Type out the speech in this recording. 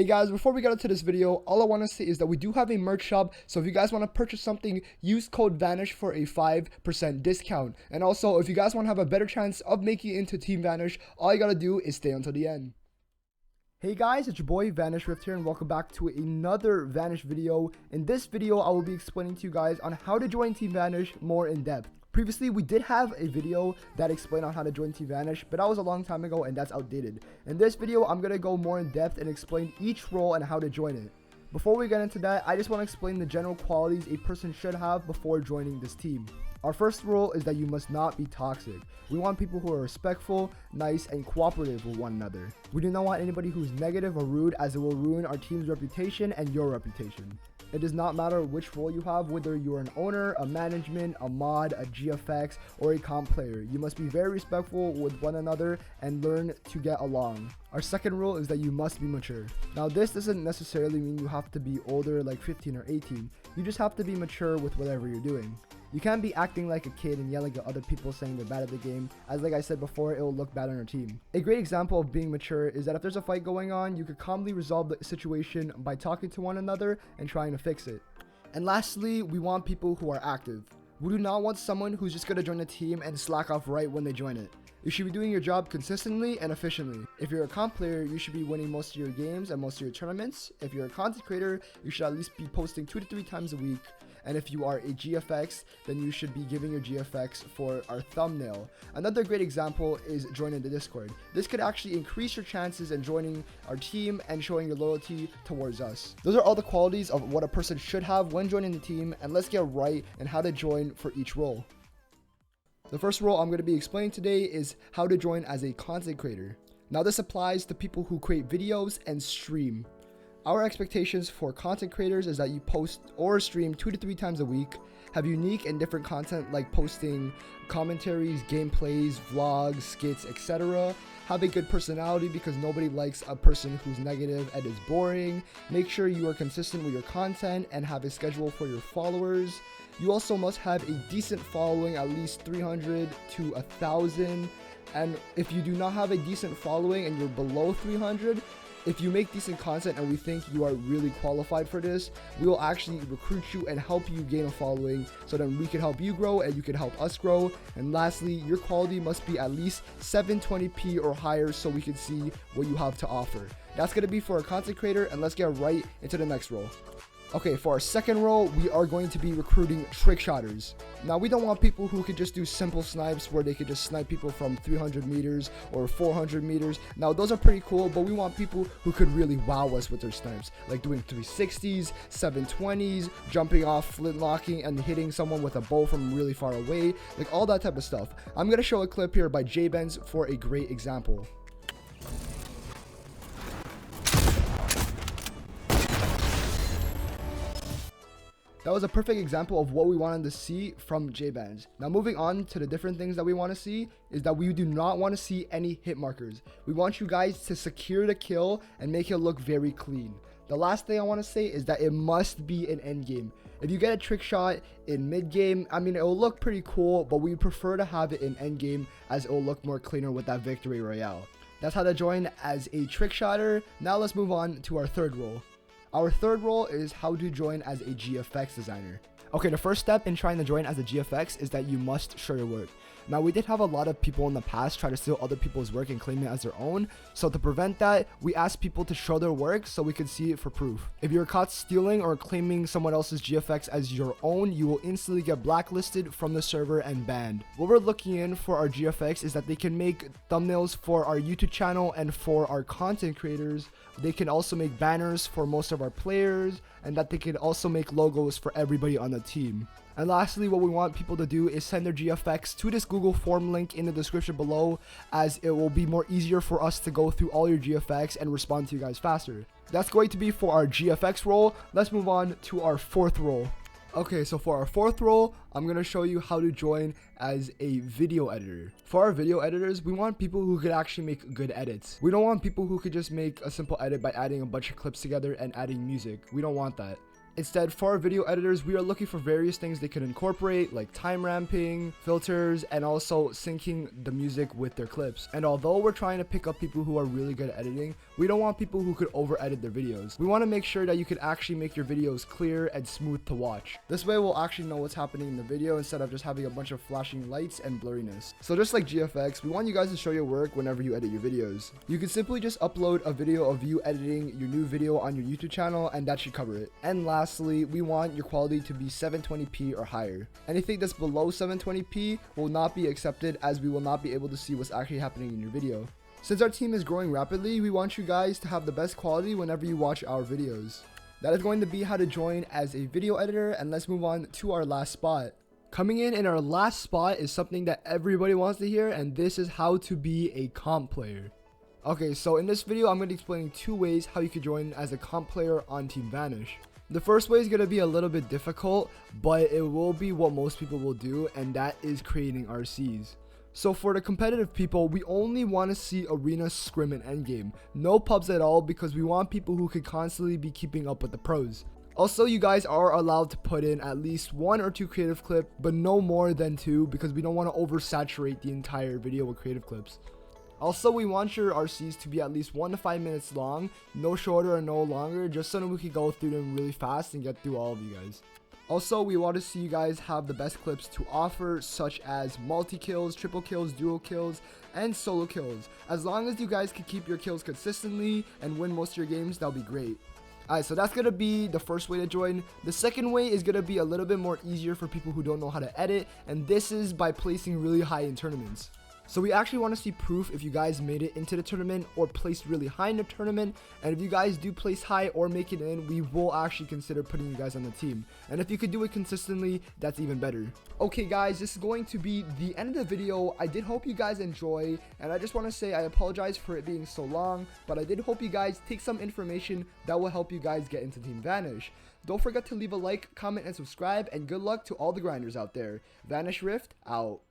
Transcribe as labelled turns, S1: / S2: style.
S1: Hey guys, before we get into this video, all I want to say is that we do have a merch shop, so if you guys want to purchase something, use code Vanish for a 5% discount. And also, if you guys want to have a better chance of making it into Team Vanish, all you gotta do is stay until the end. Hey guys, it's your boy Vanish Rift here, and welcome back to another Vanish video. In this video, I will be explaining to you guys on how to join Team Vanish more in depth. Previously, we did have a video that explained on how to join Team Vanish, but that was a long time ago and that's outdated. In this video, I'm going to go more in depth and explain each role and how to join it. Before we get into that, I just want to explain the general qualities a person should have before joining this team. Our first rule is that you must not be toxic. We want people who are respectful, nice, and cooperative with one another. We do not want anybody who's negative or rude, as it will ruin our team's reputation and your reputation. It does not matter which role you have, whether you're an owner, a management, a mod, a GFX, or a comp player. You must be very respectful with one another and learn to get along. Our second rule is that you must be mature. Now, this doesn't necessarily mean you have to be older, like 15 or 18. You just have to be mature with whatever you're doing. You can't be acting like a kid and yelling at other people saying they're bad at the game, as like I said before, it will look bad on your team. A great example of being mature is that if there's a fight going on, you could calmly resolve the situation by talking to one another and trying to fix it. And lastly, we want people who are active. We do not want someone who's just going to join the team and slack off right when they join it. You should be doing your job consistently and efficiently. If you're a comp player, you should be winning most of your games and most of your tournaments. If you're a content creator, you should at least be posting 2 to 3 times a week. And if you are a GFX, then you should be giving your GFX for our thumbnail. Another great example is joining the Discord. This could actually increase your chances in joining our team and showing your loyalty towards us. Those are all the qualities of what a person should have when joining the team, and let's get right in how to join for each role. The first role I'm going to be explaining today is how to join as a content creator. Now, this applies to people who create videos and stream. Our expectations for content creators is that you post or stream 2 to 3 times a week, have unique and different content like posting commentaries, gameplays, vlogs, skits, etc. Have a good personality because nobody likes a person who's negative and is boring. Make sure you are consistent with your content and have a schedule for your followers. You also must have a decent following, at least 300 to 1,000. And if you do not have a decent following and you're below 300, if you make decent content and we think you are really qualified for this, we will actually recruit you and help you gain a following so then we can help you grow and you can help us grow. And lastly, your quality must be at least 720p or higher so we can see what you have to offer. That's going to be for a content creator, and let's get right into the next role. Okay, for our second role, we are going to be recruiting trick shotters. Now, we don't want people who could just do simple snipes where they could just snipe people from 300 meters or 400 meters. Now, those are pretty cool, but we want people who could really wow us with their snipes, like doing 360s, 720s, jumping off, flintlocking, and hitting someone with a bow from really far away, like all that type of stuff. I'm going to show a clip here by J-Benz for a great example. That was a perfect example of what we wanted to see from J-Benz. Now, moving on to the different things that we want to see is that we do not want to see any hit markers. We want you guys to secure the kill and make it look very clean. The last thing I want to say is that it must be an end game. If you get a trick shot in mid game, I mean, it will look pretty cool, but we prefer to have it in end game as it will look more cleaner with that victory royale. That's how to join as a trick shotter. Now let's move on to our third role. Our third role is how to join as a GFX designer. Okay, the first step in trying to join as a GFX is that you must show your work. Now, we did have a lot of people in the past try to steal other people's work and claim it as their own. So to prevent that, we asked people to show their work so we could see it for proof. If you're caught stealing or claiming someone else's GFX as your own, you will instantly get blacklisted from the server and banned. What we're looking in for our GFX is that they can make thumbnails for our YouTube channel and for our content creators. They can also make banners for most of our players, and that they can also make logos for everybody on the team. And lastly, what we want people to do is send their GFX to this Google form link in the description below, as it will be more easier for us to go through all your GFX and respond to you guys faster. That's going to be for our GFX role. Let's move on to our fourth role. Okay, so for our fourth role, I'm going to show you how to join as a video editor. For our video editors, we want people who could actually make good edits. We don't want people who could just make a simple edit by adding a bunch of clips together and adding music. We don't want that. Instead, for our video editors, we are looking for various things they could incorporate, like time ramping, filters, and also syncing the music with their clips. And although we're trying to pick up people who are really good at editing, we don't want people who could over edit their videos. We want to make sure that you could actually make your videos clear and smooth to watch. This way we'll actually know what's happening in the video instead of just having a bunch of flashing lights and blurriness. So just like GFX, we want you guys to show your work whenever you edit your videos. You can simply just upload a video of you editing your new video on your YouTube channel, and that should cover it. And lastly, we want your quality to be 720p or higher. Anything that's below 720p will not be accepted, as we will not be able to see what's actually happening in your video. Since our team is growing rapidly, we want you guys to have the best quality whenever you watch our videos. That is going to be how to join as a video editor, and let's move on to our last spot. Coming in our last spot is something that everybody wants to hear, and this is how to be a comp player. Okay, so in this video, I'm going to be explaining 2 ways how you could join as a comp player on Team Vanish. The first way is going to be a little bit difficult, but it will be what most people will do, and that is creating RCs. So for the competitive people, we only want to see arena, scrim, and endgame. No pubs at all, because we want people who could constantly be keeping up with the pros. Also, you guys are allowed to put in at least 1 or 2 creative clips, but no more than 2, because we don't want to oversaturate the entire video with creative clips. Also, we want your RCs to be at least 1 to 5 minutes long, no shorter or no longer, just so that we can go through them really fast and get through all of you guys. Also, we want to see you guys have the best clips to offer, such as multi-kills, triple kills, duo kills, and solo kills. As long as you guys can keep your kills consistently and win most of your games, that'll be great. Alright, so that's going to be the first way to join. The second way is going to be a little bit more easier for people who don't know how to edit, and this is by placing really high in tournaments. So we actually want to see proof if you guys made it into the tournament or placed really high in the tournament. And if you guys do place high or make it in, we will actually consider putting you guys on the team. And if you could do it consistently, that's even better. Okay guys, this is going to be the end of the video. I did hope you guys enjoy, and I just want to say I apologize for it being so long, but I did hope you guys take some information that will help you guys get into Team Vanish. Don't forget to leave a like, comment, and subscribe, and good luck to all the grinders out there. Vanish Rift, out.